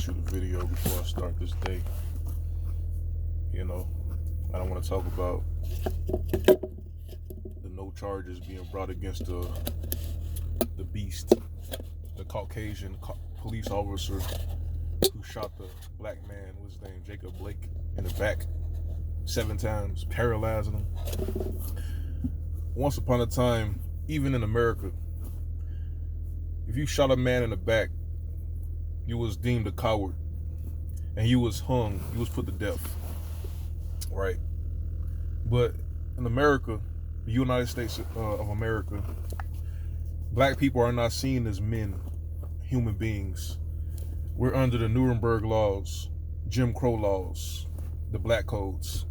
shoot a video before I start this day. I don't want to talk about the no charges being brought against the beast, the Caucasian police officer who shot the black man, what's his name, Jacob Blake, in the back 7 times, paralyzing him. Once upon a time, even in America, if you shot a man in the back, you was deemed a coward, and you was hung, you was put to death, right? But in America, the United States of America, black people are not seen as men, human beings. We're under the Nuremberg laws, Jim Crow laws, the black codes,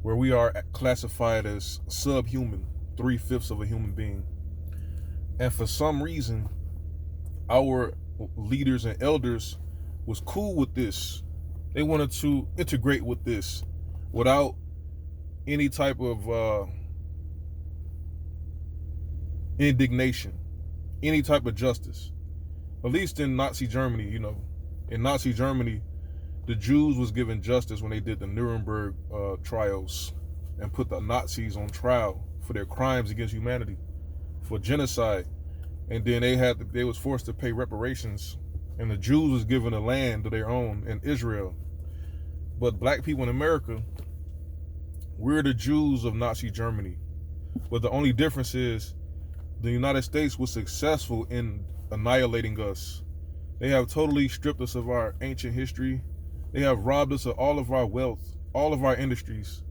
where we are classified as subhuman, 3/5 of a human being. And for some reason, our leaders and elders was cool with this. They wanted to integrate with this without any type of indignation, any type of justice. At least in Nazi Germany, in Nazi Germany, the Jews was given justice when they did the Nuremberg trials and put the Nazis on trial for their crimes against humanity, for genocide. And then they was forced to pay reparations, and the Jews was given a land of their own in Israel. But black people in America, we're the Jews of Nazi Germany. But the only difference is the United States was successful in annihilating us. They have totally stripped us of our ancient history. They have robbed us of all of our wealth, all of our industries.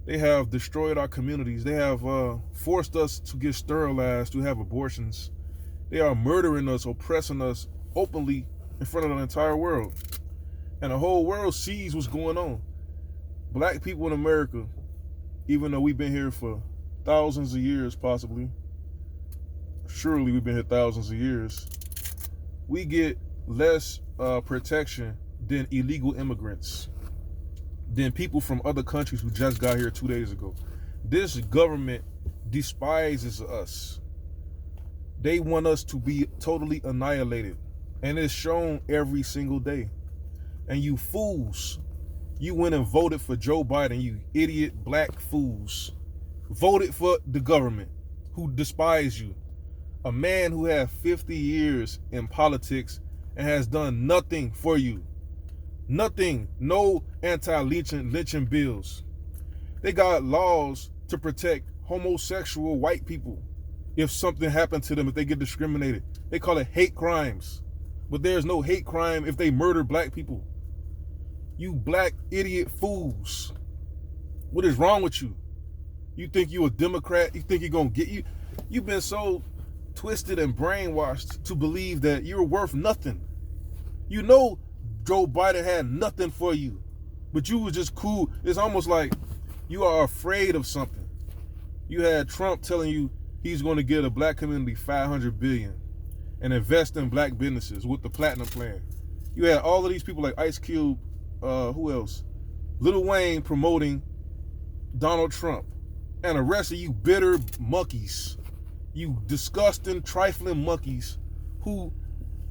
They have destroyed our communities. They have forced us to get sterilized, to have abortions. They are murdering us, oppressing us openly in front of the entire world. And the whole world sees what's going on. Black people in America, even though we've been here for thousands of years, possibly, surely we've been here thousands of years, we get less protection than illegal immigrants, than people from other countries who just got here 2 days ago. This government despises us. They want us to be totally annihilated, and it's shown every single day. And you fools, you went and voted for Joe Biden, you idiot black fools. Voted for the government who despise you. A man who had 50 years in politics and has done nothing for you. Nothing. No anti-lynching bills. They got laws to protect homosexual white people if something happened to them, if they get discriminated. They call it hate crimes. But there's no hate crime if they murder black people. You black idiot fools. What is wrong with you? You think you a Democrat? You think you're going to get you? You've been so twisted and brainwashed to believe that you're worth nothing. You know Joe Biden had nothing for you, but you was just cool. It's almost like you are afraid of something. You had Trump telling you he's going to give a black community $500 billion and invest in black businesses with the Platinum Plan. You had all of these people like Ice Cube, who else? Lil Wayne promoting Donald Trump, and the rest of you bitter monkeys, you disgusting, trifling monkeys who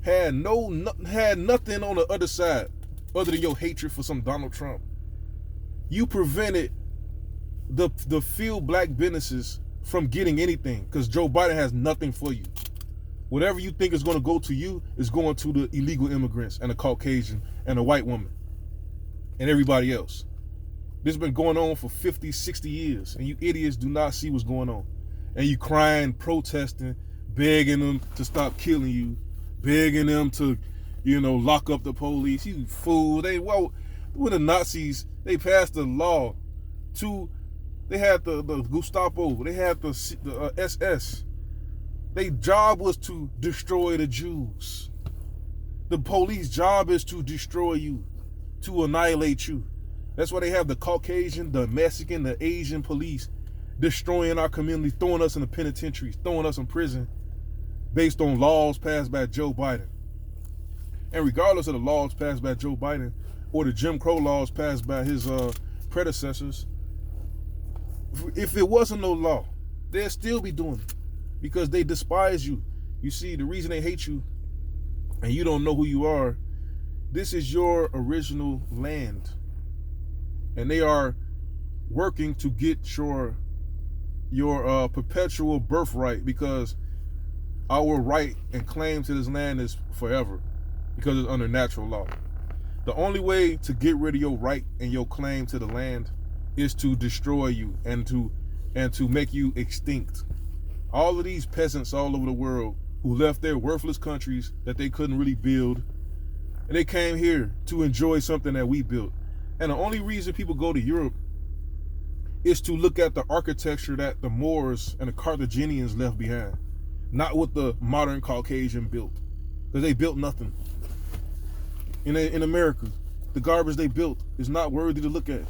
had nothing on the other side other than your hatred for some Donald Trump. You prevented the few black businesses from getting anything because Joe Biden has nothing for you. Whatever you think is going to go to you is going to the illegal immigrants and the Caucasian and the white woman and everybody else. This has been going on for 50, 60 years, and you idiots do not see what's going on. And you crying, protesting, begging them to stop killing you, begging them to, lock up the police. You fool. When the Nazis, they passed a law they had the Gestapo, they had the SS. Their job was to destroy the Jews. The police job is to destroy you, to annihilate you. That's why they have the Caucasian, the Mexican, the Asian police destroying our community, throwing us in the penitentiaries, throwing us in prison based on laws passed by Joe Biden. And regardless of the laws passed by Joe Biden or the Jim Crow laws passed by his predecessors, if it wasn't no law, they'd still be doing it because they despise you. You see, the reason they hate you and you don't know who you are This is your original land. And they are working to get your perpetual birthright, because our right and claim to this land is forever, because it's under natural law. The only way to get rid of your right and your claim to the land is to destroy you and to make you extinct. All of these peasants all over the world who left their worthless countries that they couldn't really build, and they came here to enjoy something that we built. And the only reason people go to Europe is to look at the architecture that the Moors and the Carthaginians left behind, not what the modern Caucasian built, because they built nothing. In America, the garbage they built is not worthy to look at.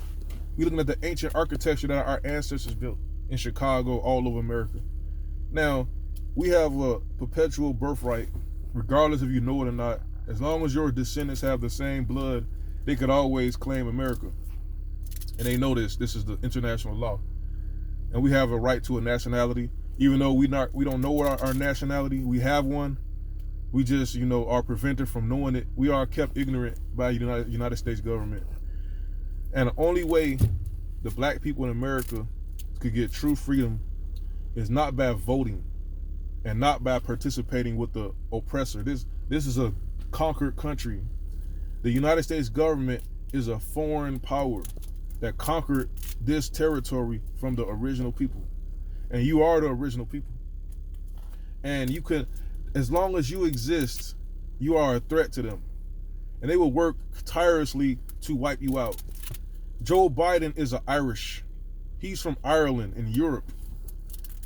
We're looking at the ancient architecture that our ancestors built in Chicago, all over America. Now, we have a perpetual birthright, regardless if you know it or not. As long as your descendants have the same blood, they could always claim America. And they know this. This is the international law. And we have a right to a nationality. Even though we don't know our nationality, we have one. We just, are prevented from knowing it. We are kept ignorant by the United States government. And the only way the black people in America could get true freedom is not by voting and not by participating with the oppressor. This is a conquered country. The United States government is a foreign power that conquered this territory from the original people. And you are the original people. And you can, as long as you exist, you are a threat to them. And they will work tirelessly to wipe you out. Joe Biden is Irish. He's from Ireland in Europe.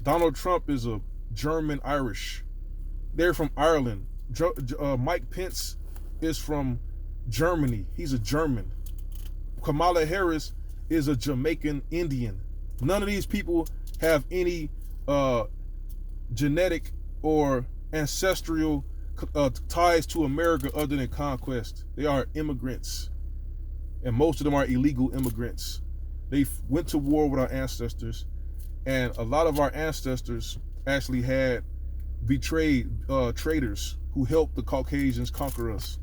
Donald Trump is a German Irish. They're from Ireland. Mike Pence is from Germany. He's a German. Kamala Harris is a Jamaican Indian. None of these people have any genetic or ancestral ties to America other than conquest. They are immigrants. And most of them are illegal immigrants. They went to war with our ancestors. And a lot of our ancestors actually had betrayed traitors who helped the Caucasians conquer us.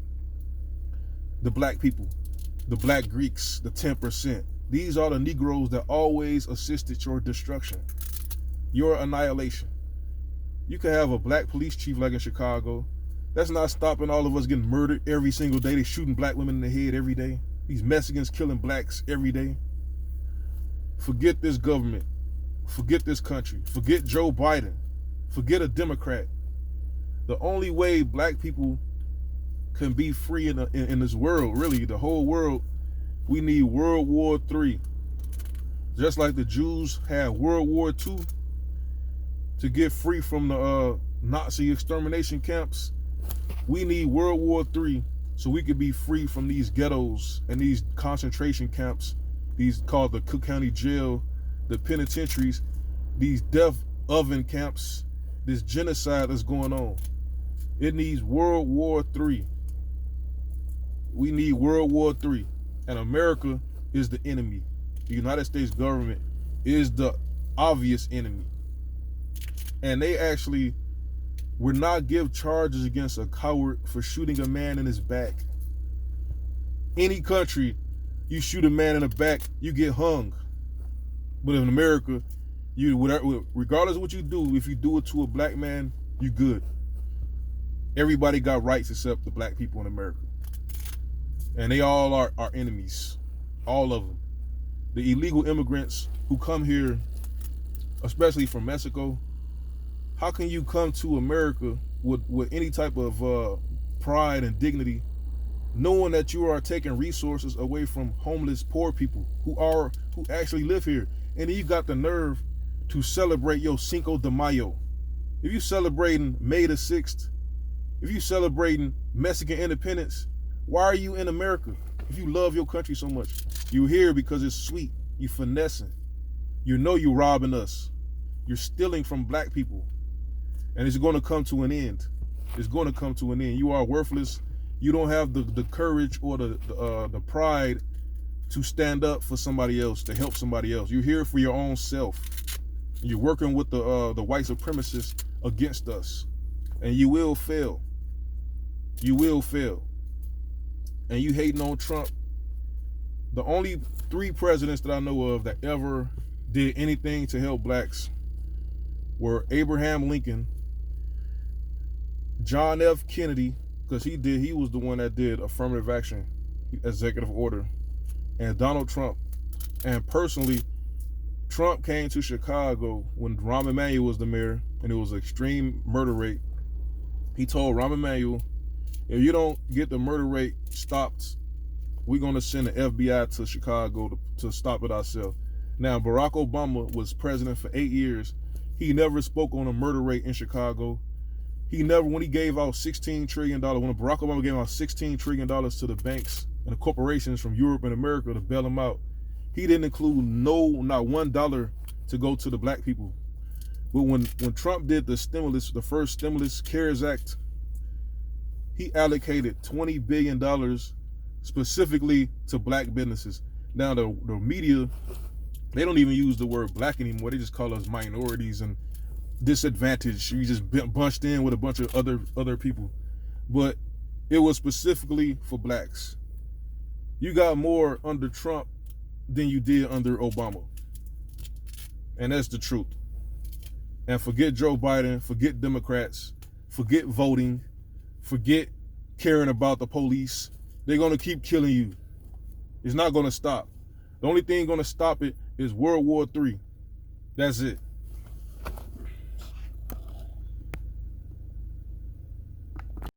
The black people, the black Greeks, the 10%. These are the Negroes that always assisted your destruction, your annihilation. You can have a black police chief like in Chicago. That's not stopping all of us getting murdered every single day. They're shooting black women in the head every day. These Mexicans killing blacks every day. Forget this government. Forget this country. Forget Joe Biden. Forget a Democrat. The only way black people can be free in this world, really, the whole world, we need World War III. Just like the Jews had World War II to get free from the Nazi extermination camps, we need World War III so we could be free from these ghettos and these concentration camps, these called the Cook County Jail, the penitentiaries, these death oven camps, this genocide that's going on. It needs World War III. We need World War III. And America is the enemy. The United States government is the obvious enemy. And they actually would not give charges against a coward for shooting a man in his back. Any country, you shoot a man in the back, you get hung. But in America, regardless of what you do, if you do it to a black man, you good. Everybody got rights except the black people in America. And they all are our enemies. All of them. The illegal immigrants who come here, especially from Mexico, how can you come to America with any type of pride and dignity, knowing that you are taking resources away from homeless, poor people who actually live here? And then you got the nerve to celebrate your Cinco de Mayo. If you celebrating May the 6th, if you celebrating Mexican independence, why are you in America? If you love your country so much, you're here because it's sweet. You finessing. You know you robbing us. You're stealing from black people. And it's going to come to an end. It's going to come to an end. You are worthless. You don't have the courage or the pride to stand up for somebody else, to help somebody else. You're here for your own self. You're working with the white supremacists against us. And you will fail. You will fail. and you hating on Trump, the only 3 presidents that I know of that ever did anything to help blacks were Abraham Lincoln, John F. Kennedy, because he was the one that did affirmative action, executive order, and Donald Trump. And personally, Trump came to Chicago when Rahm Emanuel was the mayor, and it was an extreme murder rate. He told Rahm Emanuel, if you don't get the murder rate stopped, we're going to send the FBI to Chicago to stop it ourselves. Now, Barack Obama was president for 8 years. He never spoke on a murder rate in Chicago. When he gave out $16 trillion, when Barack Obama gave out $16 trillion to the banks and the corporations from Europe and America to bail them out, he didn't include not $1 to go to the black people. But when Trump did the first stimulus, CARES Act, he allocated $20 billion specifically to black businesses. Now the media, they don't even use the word black anymore. They just call us minorities and disadvantaged. You just bunched in with a bunch of other people. But it was specifically for blacks. You got more under Trump than you did under Obama. And that's the truth. And forget Joe Biden, forget Democrats, forget voting, forget caring about the police. They're going to keep killing you. It's not going to stop. The only thing going to stop it is World War III. That's it.